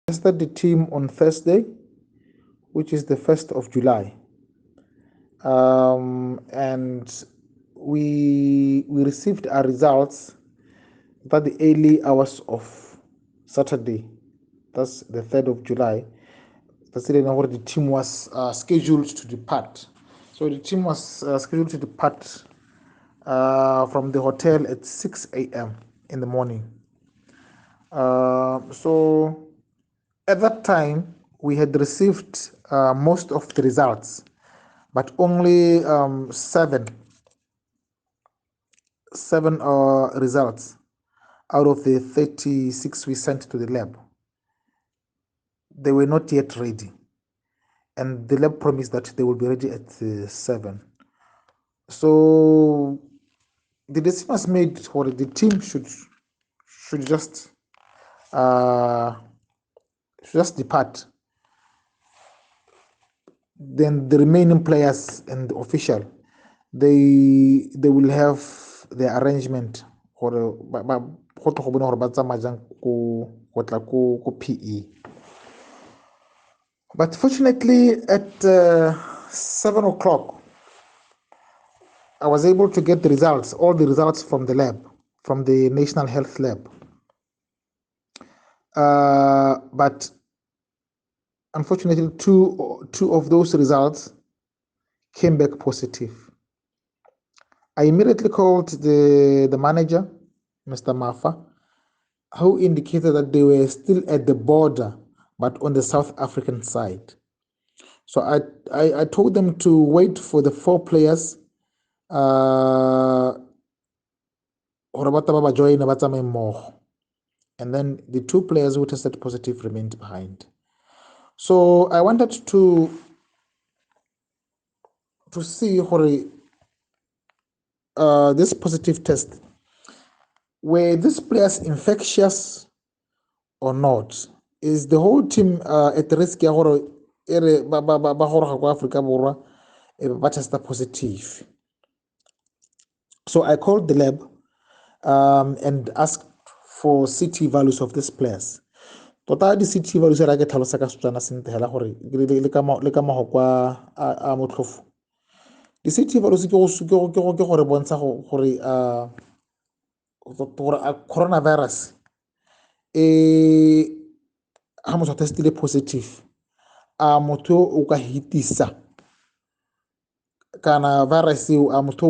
Tested the team on Thursday, which is the 1st of July. And we received our results about the early hours of Saturday. That's the 3rd of July. That's where the team was scheduled to depart. So the team was scheduled to depart from the hotel at 6 a.m. in the morning. So at that time, we had received most of the results, but only seven results out of the 36 we sent to the lab. They were not yet ready, and the lab promised that they will be ready at 7. So the decision was made for the team should just depart. Then the remaining players and the official, they will have the arrangement for PE. But fortunately, at 7 o'clock, I was able to get the results, all the results from the lab, from the National Health Lab. But unfortunately, two of those results came back positive. I immediately called the manager, Mr. Mafa, who indicated that they were still at the border, but on the South African side. So I told them to wait for the 4 players and then the 2 players who tested positive remained behind. So I wanted to see this positive test, were these players infectious or not? Is the whole team at risk ya gore ere ba goroga kwa Africa Borwa ba testa positive? So I called the lab and asked for CT values of these players. Tota di CT values ra ke tlhalosa ka Setswana sentle hela gore le ka mahokwa a motlhofo. Di CT values ke gore bontsha gore coronavirus ha motho a testile positive a motho o ka hitisa kana virus eo a motho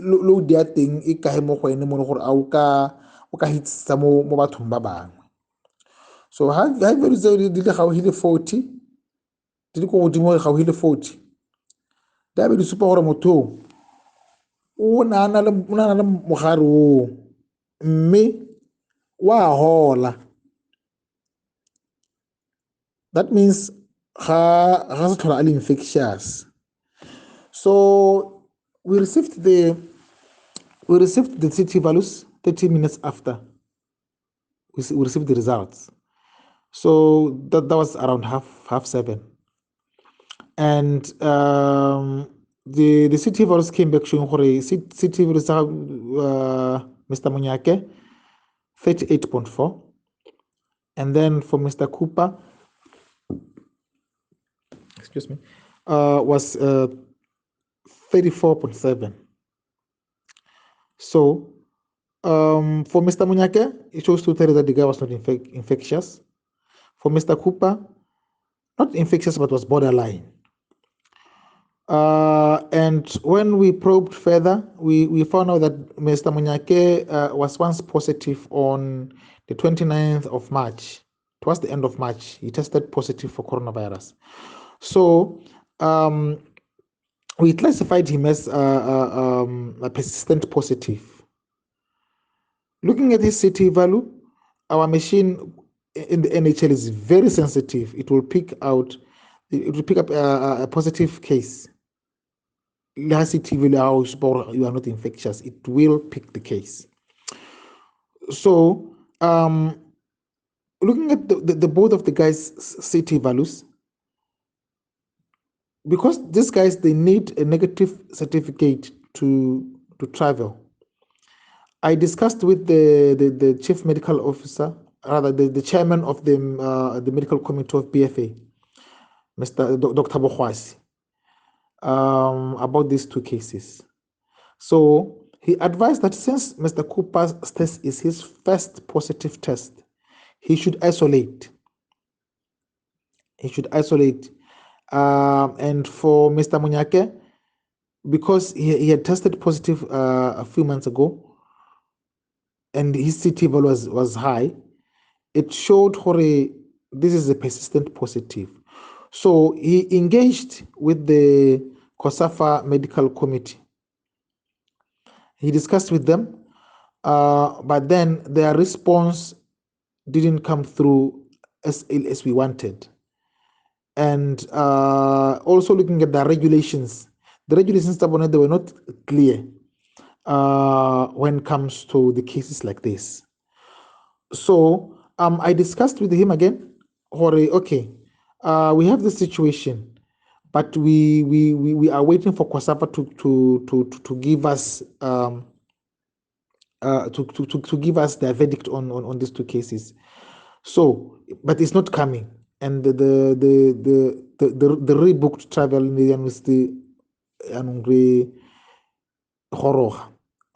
load ya teng e kae mo go ene mo gore a o ka hitisa mo bathong ba bangwe. So ha values tseo di le gaufi le 40, di le go godimo gaufi le 40, da be di supa gore motho o nana le mogare o mme wa hola. That means ga se tlhola a infectious. So we received the CT values 30 minutes after we received the results. So that was around half 7, and the CT values came back showing CT values Mr. Munyake 38.4, and then for Mr. Cooper, was 34.7. So for Mr. Munyake, it shows to tell that the guy was not infectious. For Mr. Cooper, not infectious, but was borderline. And when we probed further, we found out that Mr. Munyake was once positive on the 29th of March. Towards the end of March, he tested positive for coronavirus. So we classified him as a persistent positive. Looking at his CT value, our machine in the NHL is very sensitive. It will pick up a positive case. CT value, you are not infectious. It will pick the case. So looking at the both of the guys' CT values, because these guys, they need a negative certificate to travel. I discussed with the chief medical officer rather the chairman of the medical committee of BFA, Dr. Bokwasi, about these two cases. So he advised that since Mr. Cooper's test is his first positive test, he should isolate. And for Mr. Munyake, because he had tested positive a few months ago, and his CT value was high, it showed this is a persistent positive. So he engaged with the COSAFA Medical Committee. He discussed with them, but then their response didn't come through as we wanted. And also looking at the regulations they were not clear when it comes to the cases like this. So I discussed with him again, okay, we have this situation, but we are waiting for COSAPA to give us to give us their verdict on these two cases. So, but it's not coming, and the rebooked travel in the university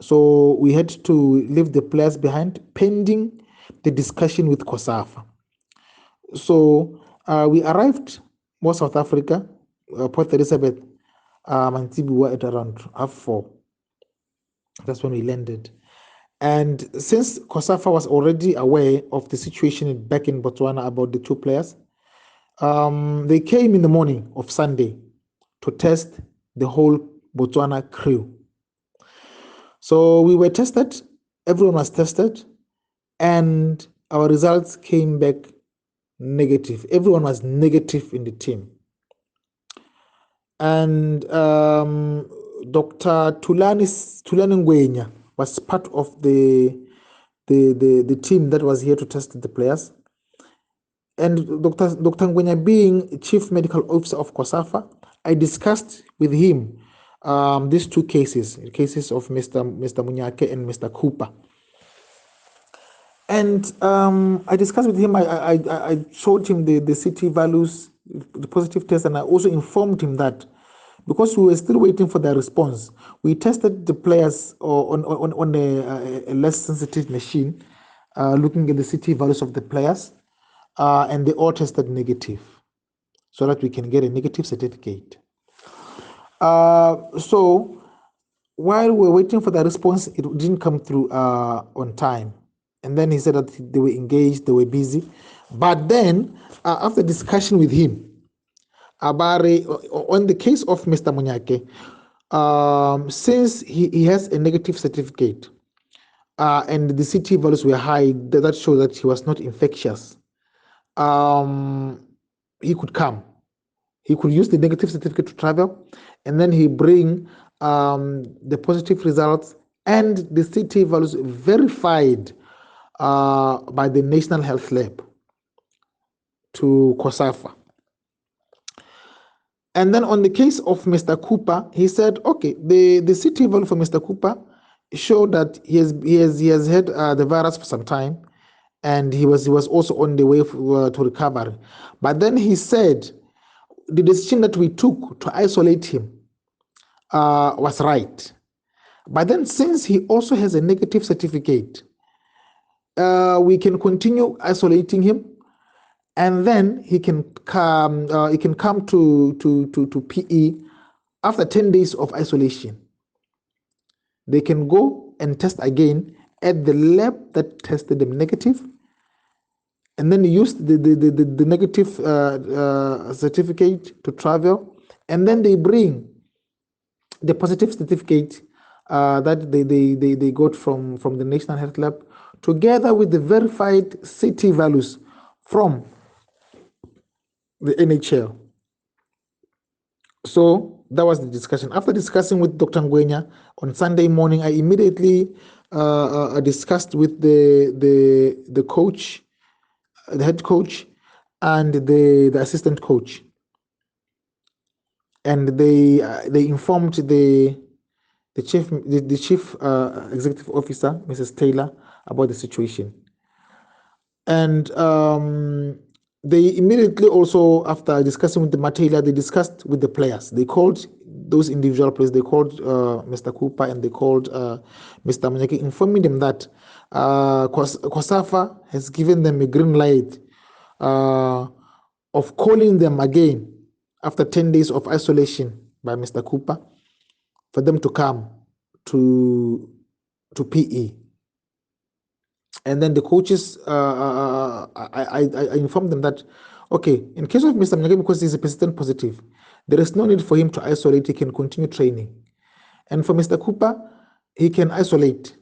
so we had to leave the players behind pending the discussion with COSAFA. So we arrived more South Africa, Port Elizabeth, Mantibuwa at around 4:30. That's when we landed. And since COSAFA was already aware of the situation back in Botswana about the two players, they came in the morning of Sunday to test the whole Botswana crew. So we were tested, everyone was tested, and our results came back negative. Everyone was negative in the team. And Dr. Tulani Ngwenya was part of the team that was here to test the players. And Dr. Ngwenya, being Chief Medical Officer of COSAFA, I discussed with him these two cases of Mr. Munyake and Mr. Cooper. And I discussed with him, I showed him the CT values, the positive test, and I also informed him that because we were still waiting for their response, we tested the players on a less sensitive machine, looking at the CT values of the players, and they all tested negative, so that we can get a negative certificate. So while we were waiting for the response, it didn't come through on time. And then he said that they were engaged, they were busy. But then, after discussion with him, about on the case of Mr. Munyake, since he has a negative certificate, and the CT values were high, that showed that he was not infectious, he could come. He could use the negative certificate to travel, and then he bring the positive results and the CT values verified by the National Health Lab to COSAFA. And then on the case of Mr. Cooper, he said, okay, the CT value for Mr. Cooper showed that he has had the virus for some time, and he was also on the way to recovery. But then he said the decision that we took to isolate him was right. But then since he also has a negative certificate, we can continue isolating him, and then he can come to PE after 10 days of isolation. They can go and test again at the lab that tested them negative, and then use the negative certificate to travel, and then they bring the positive certificate that they got from the National Health Lab, together with the verified CT values from the NHL. So that was the discussion. After discussing with Dr. Ngwenya on Sunday morning, I immediately discussed with the coach, the head coach, and the assistant coach, and they informed the chief executive officer, Mrs. Taylor, about the situation. And they immediately also, after discussing with the Matela, they discussed with the players. They called those individual players. They called Mr. Cooper and they called Mr. Manyake, informing them that COSAFA has given them a green light of calling them again after 10 days of isolation by Mr. Cooper for them to come to PE. And then the coaches, I informed them that, okay, in case of Mr. Mnyake, because he's a persistent positive, there is no need for him to isolate. He can continue training. And for Mr. Cooper, he can isolate.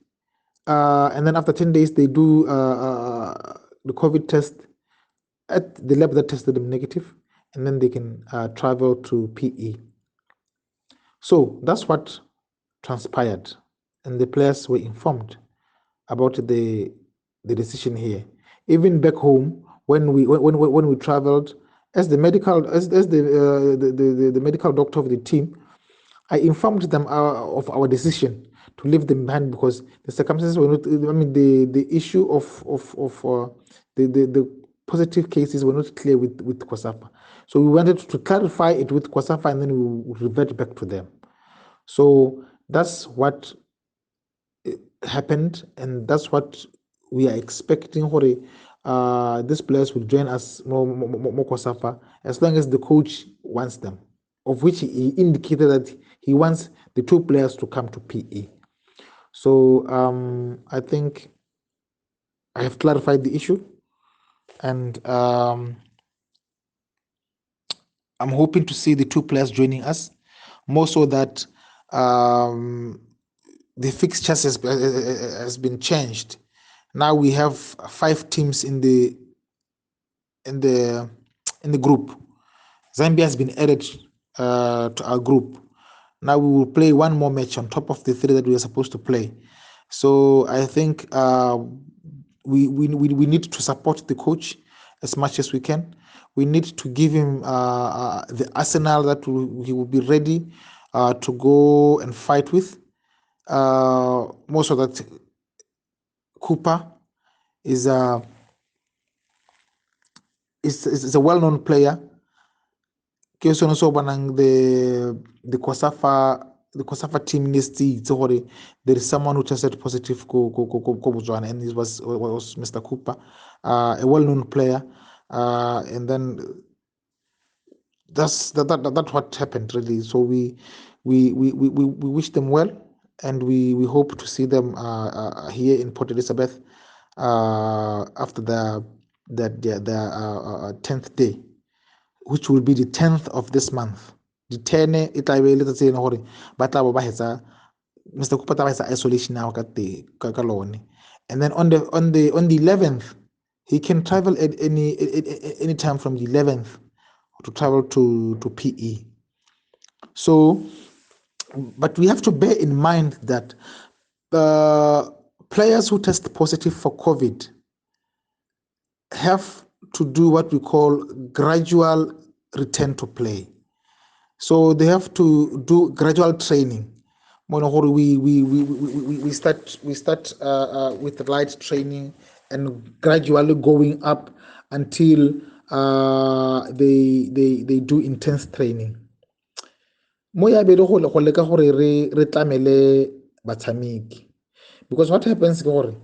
And then after 10 days, they do the COVID test at the lab that tested them negative, and then they can travel to PE. So that's what transpired, and the players were informed about the decision here. Even back home, when we traveled, as the medical the medical doctor of the team, I informed them of our decision to leave them behind because the circumstances were not. I mean, the issue of the positive cases were not clear with COSAFA. So we wanted to clarify it with COSAFA, and then we will revert back to them. So that's what happened, and that's what we are expecting. These players will join us more COSAFA as long as the coach wants them, of which he indicated that he wants the two players to come to PE. So I think I have clarified the issue, and I'm hoping to see the two players joining us, more so that the fixtures has been changed. Now we have 5 teams in the group. Zambia has been added to our group. Now we will play one more match on top of the 3 that we are supposed to play. So I think we need to support the coach as much as we can. We need to give him the arsenal that he will be ready to go and fight with. More so that Cooper is a well-known player. Ke sone so bonang the COSAFA team needs to itse gore there is someone who tested positive ko Botswana, and it was Mr. Cooper, a well-known player, and then that's what happened really. So we wish them well, and we hope to see them here in Port Elizabeth after their 10th day, which will be the 10th of this month. The 10 it tla be le tsetse ene gore ba tla ba hetsa Mr. Cooper tla ba isolation now ka lone, and then on the 11th he can travel at any time from the 11th to travel to PE. So, but we have to bear in mind that players who test positive for COVID have to do what we call gradual return to play. So they have to do gradual training. We start with light training and gradually going up until they do intense training. Mo ya be go leka gore re tlamele batshameki, because what happens ke gore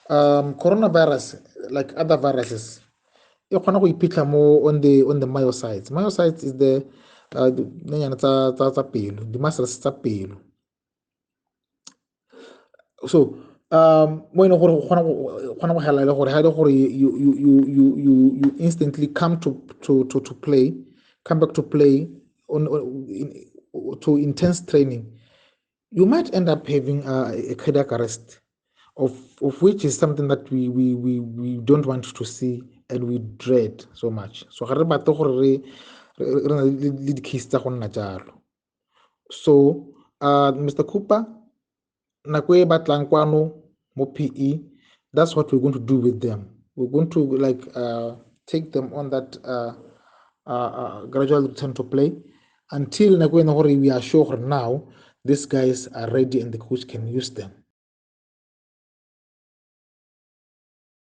coronavirus, like other viruses, e kgona go iphitlha mo on the myocytes. Myocytes is the nenyana tsa pelo, the muscles tsa pelo. So mo ene gore kgona go hela le gore ha ile gore you instantly come to play, come back to play to intense training, you might end up having a cardiac arrest, of which is something that we don't want to see and we dread so much. So ga re batle gore re le di-case tsa go nna jalo. So Mr. Cooper, nako e batlang kwano mo PE, that's what we're going to do with them. We're going to take them on that gradual return to play until we are sure now these guys are ready and the coach can use them.